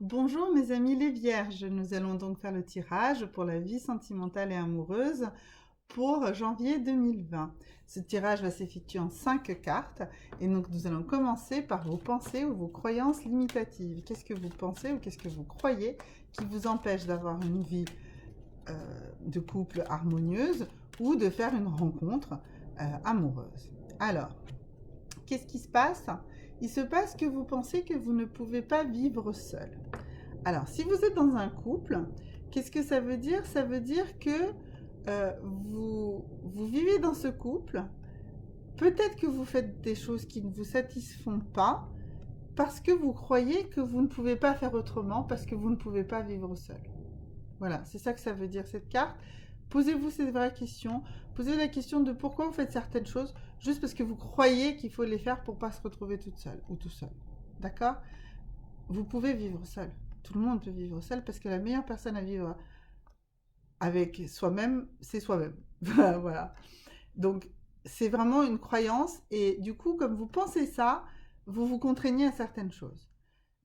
Bonjour mes amis les vierges, nous allons donc faire le tirage pour la vie sentimentale et amoureuse pour janvier 2020. Ce tirage va s'effectuer en 5 cartes et donc nous allons commencer par vos pensées ou vos croyances limitatives. Qu'est-ce que vous pensez ou qu'est-ce que vous croyez qui vous empêche d'avoir une vie de couple harmonieuse ou de faire une rencontre amoureuse? Alors, qu'est-ce qui se passe? Il se passe que vous pensez que vous ne pouvez pas vivre seul. Alors, si vous êtes dans un couple, qu'est-ce que ça veut dire? Ça veut dire que vous vivez dans ce couple. Peut-être que vous faites des choses qui ne vous satisfont pas parce que vous croyez que vous ne pouvez pas faire autrement, parce que vous ne pouvez pas vivre seul. Voilà, c'est ça que ça veut dire cette carte. Posez-vous ces vraies questions. Posez la question de pourquoi vous faites certaines choses juste parce que vous croyez qu'il faut les faire pour ne pas se retrouver toute seule ou tout seul. D'accord? Vous pouvez vivre seul. Tout le monde peut vivre seul parce que la meilleure personne à vivre avec soi-même, c'est soi-même. Voilà. Donc, c'est vraiment une croyance et du coup, comme vous pensez ça, vous vous contraignez à certaines choses.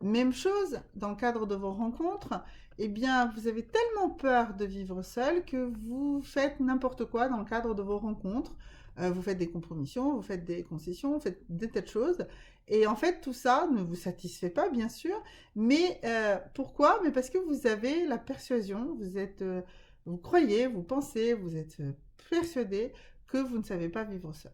Même chose dans le cadre de vos rencontres, eh bien, vous avez tellement peur de vivre seul que vous faites n'importe quoi dans le cadre de vos rencontres. Vous faites des compromissions, vous faites des concessions, vous faites des tas de choses. Et en fait, tout ça ne vous satisfait pas, bien sûr. Mais pourquoi? Mais parce que vous avez la persuasion, vous croyez, vous pensez, vous êtes persuadé que vous ne savez pas vivre seul.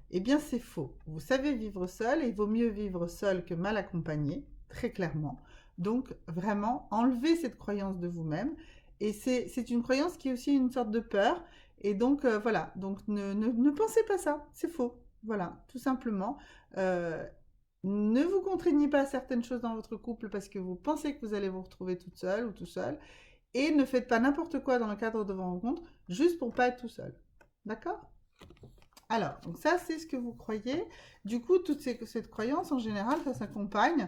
Eh bien, c'est faux. Vous savez vivre seul et il vaut mieux vivre seul que mal accompagné, très clairement. Donc, vraiment, enlevez cette croyance de vous-même. Et c'est une croyance qui est aussi une sorte de peur. Et donc, voilà. Donc, ne pensez pas ça. C'est faux. Voilà, tout simplement. Euh, ne vous contraignez pas à certaines choses dans votre couple parce que vous pensez que vous allez vous retrouver toute seule ou tout seul. Et ne faites pas n'importe quoi dans le cadre de vos rencontres juste pour pas être tout seul. D'accord? Alors, donc ça, c'est ce que vous croyez. Du coup, cette croyance, en général, ça s'accompagne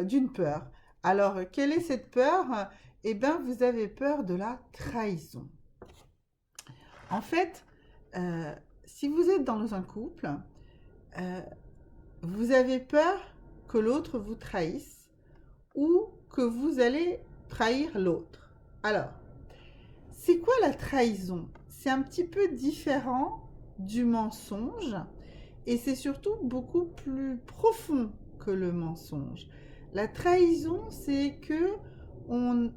d'une peur. Alors, quelle est cette peur? Eh bien, vous avez peur de la trahison. En fait, euh, si vous êtes dans un couple, euh, vous avez peur que l'autre vous trahisse ou que vous allez trahir l'autre. Alors, c'est quoi la trahison? C'est un petit peu différent du mensonge et c'est surtout beaucoup plus profond que le mensonge. La trahison, c'est que on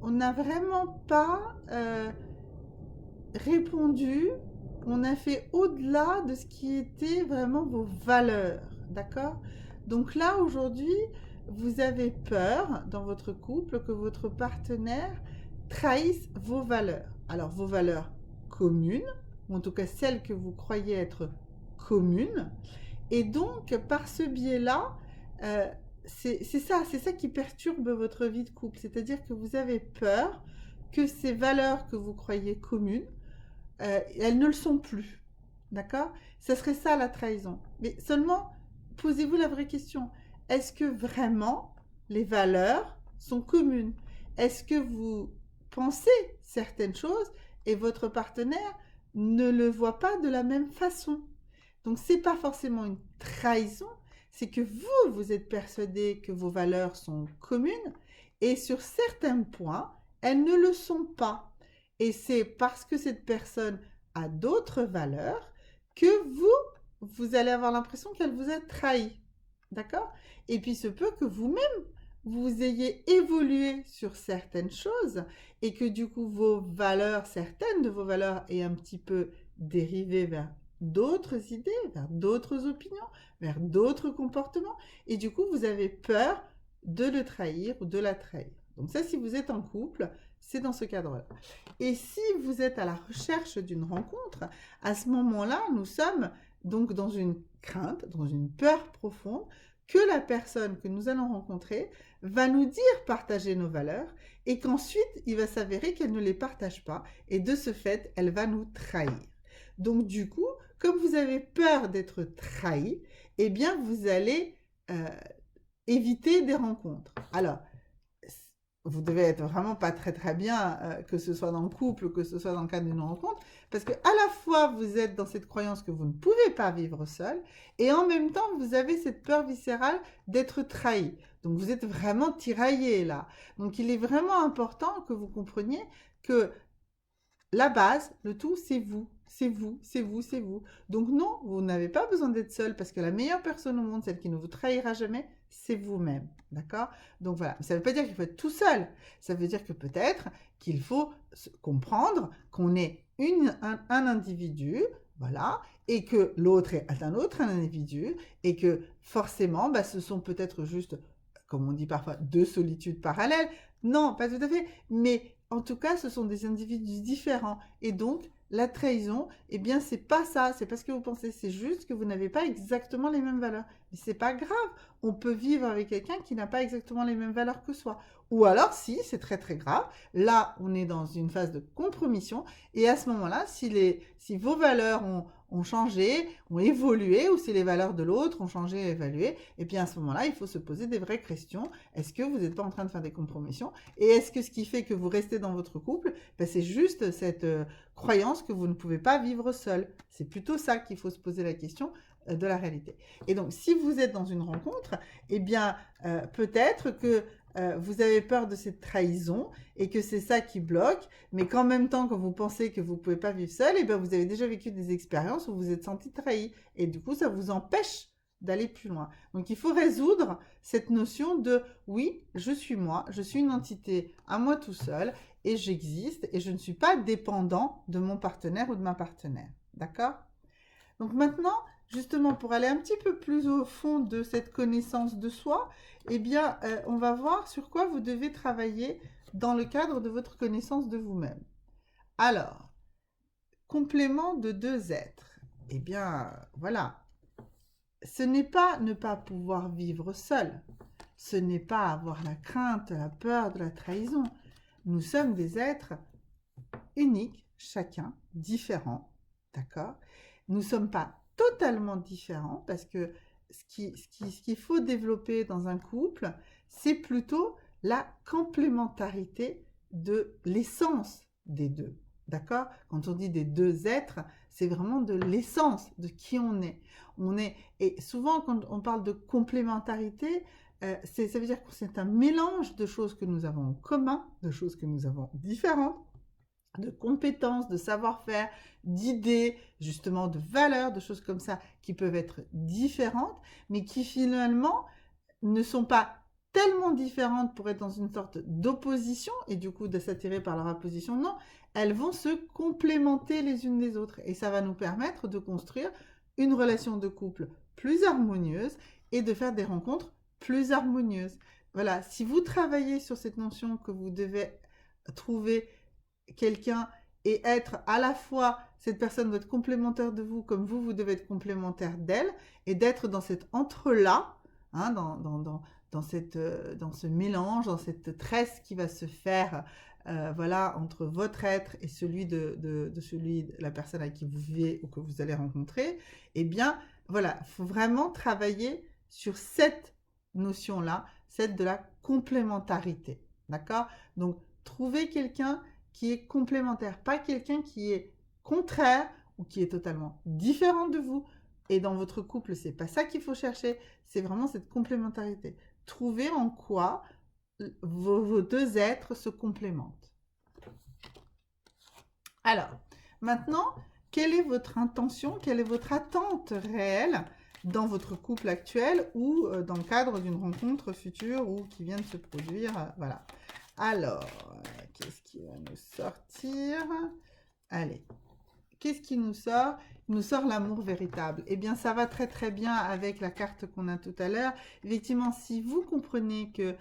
n'a vraiment pas répondu, on a fait au-delà de ce qui était vraiment vos valeurs, d'accord? Donc là, aujourd'hui, vous avez peur dans votre couple que votre partenaire trahisse vos valeurs. Alors, vos valeurs communes, ou en tout cas celles que vous croyez être communes. Et donc, par ce biais-là, euh, c'est ça qui perturbe votre vie de couple. C'est-à-dire que vous avez peur que ces valeurs que vous croyez communes elles ne le sont plus. D'accord? Ce serait ça la trahison. Mais seulement, posez-vous la vraie question. Est-ce que vraiment les valeurs sont communes? Est-ce que vous pensez certaines choses et votre partenaire ne le voit pas de la même façon? Donc, ce n'est pas forcément une trahison, c'est que vous êtes persuadé que vos valeurs sont communes et sur certains points, elles ne le sont pas. Et c'est parce que cette personne a d'autres valeurs que vous allez avoir l'impression qu'elle vous a trahi. D'accord? Et puis, il se peut que vous-même, vous ayez évolué sur certaines choses et que du coup, certaines de vos valeurs aient un petit peu dérivé vers d'autres idées, vers d'autres opinions, vers d'autres comportements. Et du coup, vous avez peur de le trahir ou de la trahir. Donc ça, si vous êtes en couple, c'est dans ce cadre-là. Et si vous êtes à la recherche d'une rencontre, à ce moment-là, nous sommes donc dans une crainte, dans une peur profonde que la personne que nous allons rencontrer va nous dire partager nos valeurs et qu'ensuite, il va s'avérer qu'elle ne les partage pas et de ce fait, elle va nous trahir. Donc du coup, comme vous avez peur d'être trahi, eh bien, vous allez éviter des rencontres. Alors, vous devez être vraiment pas très très bien, que ce soit dans le couple ou que ce soit dans le cadre d'une rencontre, parce que à la fois vous êtes dans cette croyance que vous ne pouvez pas vivre seul, et en même temps vous avez cette peur viscérale d'être trahi. Donc vous êtes vraiment tiraillé là. Donc il est vraiment important que vous compreniez que la base, le tout, c'est vous. C'est vous, c'est vous, c'est vous. Donc non, vous n'avez pas besoin d'être seul parce que la meilleure personne au monde, celle qui ne vous trahira jamais, c'est vous-même. D'accord? Donc voilà. Ça ne veut pas dire qu'il faut être tout seul. Ça veut dire que peut-être qu'il faut comprendre qu'on est un individu, voilà, et que l'autre est un autre individu, et que forcément, bah, ce sont peut-être juste, comme on dit parfois, deux solitudes parallèles. Non, pas tout à fait, mais en tout cas, ce sont des individus différents. Et donc, la trahison, eh bien, c'est pas ça, c'est pas ce que vous pensez, c'est juste que vous n'avez pas exactement les mêmes valeurs. Mais c'est pas grave, on peut vivre avec quelqu'un qui n'a pas exactement les mêmes valeurs que soi. Ou alors, si, c'est très très grave, là, on est dans une phase de compromission, et à ce moment-là, si vos valeurs ont changé, ont évolué, ou si les valeurs de l'autre ont changé et évolué, et bien à ce moment-là, il faut se poser des vraies questions. Est-ce que vous n'êtes pas en train de faire des compromissions? Et est-ce que ce qui fait que vous restez dans votre couple, ben c'est juste cette croyance que vous ne pouvez pas vivre seul? C'est plutôt ça qu'il faut se poser la question de la réalité. Et donc, si vous êtes dans une rencontre, eh bien, peut-être que vous avez peur de cette trahison et que c'est ça qui bloque, mais qu'en même temps, quand vous pensez que vous ne pouvez pas vivre seul, eh bien, vous avez déjà vécu des expériences où vous vous êtes senti trahi. Et du coup, ça vous empêche d'aller plus loin. Donc, il faut résoudre cette notion de oui, je suis moi, je suis une entité à moi tout seul et j'existe et je ne suis pas dépendant de mon partenaire ou de ma partenaire. D'accord? Donc maintenant, justement, pour aller un petit peu plus au fond de cette connaissance de soi, eh bien, on va voir sur quoi vous devez travailler dans le cadre de votre connaissance de vous-même. Alors, complément de deux êtres. Eh bien, voilà. Ce n'est pas ne pas pouvoir vivre seul. Ce n'est pas avoir la crainte, la peur de la trahison. Nous sommes des êtres uniques, chacun, différents, d'accord? Nous ne sommes pas totalement différents parce que ce qu'il faut développer dans un couple, c'est plutôt la complémentarité de l'essence des deux, d'accord? Quand on dit des deux êtres, c'est vraiment de l'essence de qui on est. Et souvent, quand on parle de complémentarité, ça veut dire que c'est un mélange de choses que nous avons en commun, de choses que nous avons différentes, de compétences, de savoir-faire, d'idées, justement de valeurs, de choses comme ça qui peuvent être différentes, mais qui finalement ne sont pas tellement différentes pour être dans une sorte d'opposition et du coup de s'attirer par leur opposition. Non, elles vont se complémenter les unes des autres et ça va nous permettre de construire une relation de couple plus harmonieuse et de faire des rencontres plus harmonieuses. Voilà, si vous travaillez sur cette notion que vous devez trouver quelqu'un et être à la fois, cette personne doit être complémentaire de vous comme vous devez être complémentaire d'elle et d'être dans cet entre-là, hein, dans ce mélange, dans cette tresse qui va se faire voilà, entre votre être et celui de la personne avec qui vous vivez ou que vous allez rencontrer, eh bien, voilà, il faut vraiment travailler sur cette notion-là, celle de la complémentarité, d'accord? Donc, trouver quelqu'un qui est complémentaire, pas quelqu'un qui est contraire ou qui est totalement différent de vous. Et dans votre couple, c'est pas ça qu'il faut chercher, c'est vraiment cette complémentarité. Trouver en quoi vos deux êtres se complémentent. Alors, maintenant, quelle est votre intention, quelle est votre attente réelle dans votre couple actuel ou dans le cadre d'une rencontre future ou qui vient de se produire, voilà. Alors, qu'est-ce qui va nous sortir? Allez, qu'est-ce qui nous sort? Il nous sort l'amour véritable. Eh bien, ça va très très bien avec la carte qu'on a tout à l'heure. Effectivement, si vous comprenez que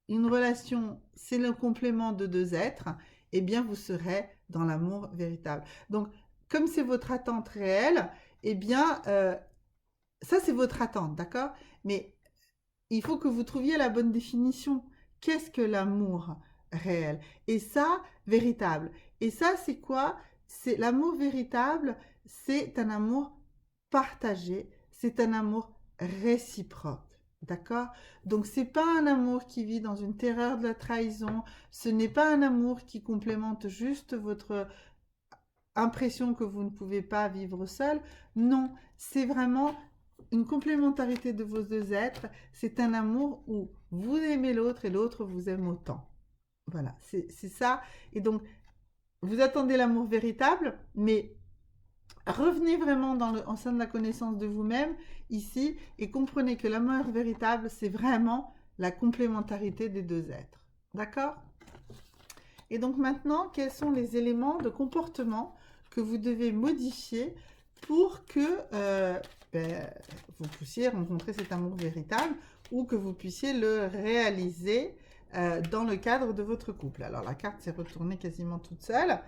une relation, c'est le complément de deux êtres, eh bien, vous serez dans l'amour véritable. Donc, comme c'est votre attente réelle, eh bien, ça, c'est votre attente, d'accord? Mais il faut que vous trouviez la bonne définition. Qu'est-ce que l'amour réel? Et ça, véritable. Et ça, c'est quoi? C'est l'amour véritable, c'est un amour partagé, c'est un amour réciproque. D'accord? Donc, c'est pas un amour qui vit dans une terreur de la trahison. Ce n'est pas un amour qui complémente juste votre impression que vous ne pouvez pas vivre seul. Non, c'est vraiment une complémentarité de vos deux êtres. C'est un amour où vous aimez l'autre et l'autre vous aime autant. Voilà, c'est ça. Et donc, vous attendez l'amour véritable, mais revenez vraiment en sein de la connaissance de vous-même ici et comprenez que l'amour véritable, c'est vraiment la complémentarité des deux êtres. D'accord? Et donc maintenant, quels sont les éléments de comportement que vous devez modifier pour que ben, vous puissiez rencontrer cet amour véritable ou que vous puissiez le réaliser dans le cadre de votre couple. Alors la carte s'est retournée quasiment toute seule.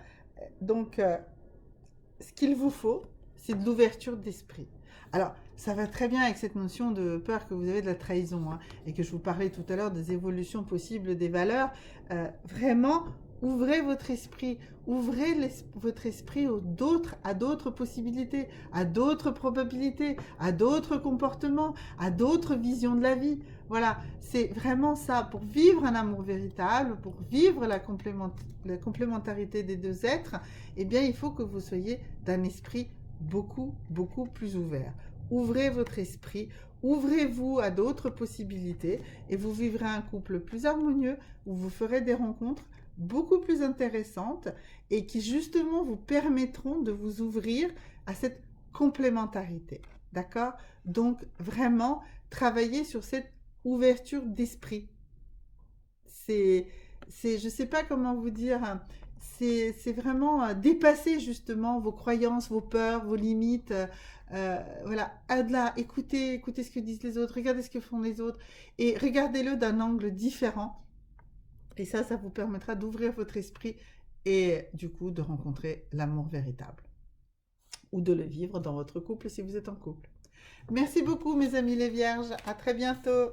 Donc ce qu'il vous faut, c'est de l'ouverture d'esprit. Alors, ça va très bien avec cette notion de peur que vous avez de la trahison, hein, et que je vous parlais tout à l'heure des évolutions possibles des valeurs. Vraiment, ouvrez votre esprit, ouvrez votre esprit à d'autres possibilités, à d'autres probabilités, à d'autres comportements, à d'autres visions de la vie. Voilà, c'est vraiment ça. Pour vivre un amour véritable, pour vivre la complémentarité des deux êtres, eh bien, il faut que vous soyez d'un esprit beaucoup, beaucoup plus ouvert. Ouvrez votre esprit, ouvrez-vous à d'autres possibilités et vous vivrez un couple plus harmonieux où vous ferez des rencontres beaucoup plus intéressantes et qui justement vous permettront de vous ouvrir à cette complémentarité. D'accord? Donc vraiment, travaillez sur cette ouverture d'esprit. Je ne sais pas comment vous dire, hein, c'est vraiment dépasser justement vos croyances, vos peurs, vos limites. Voilà, Adla, écoutez ce que disent les autres, regardez ce que font les autres et regardez-le d'un angle différent. Et ça vous permettra d'ouvrir votre esprit et du coup de rencontrer l'amour véritable ou de le vivre dans votre couple si vous êtes en couple. Merci beaucoup mes amis les vierges, à très bientôt.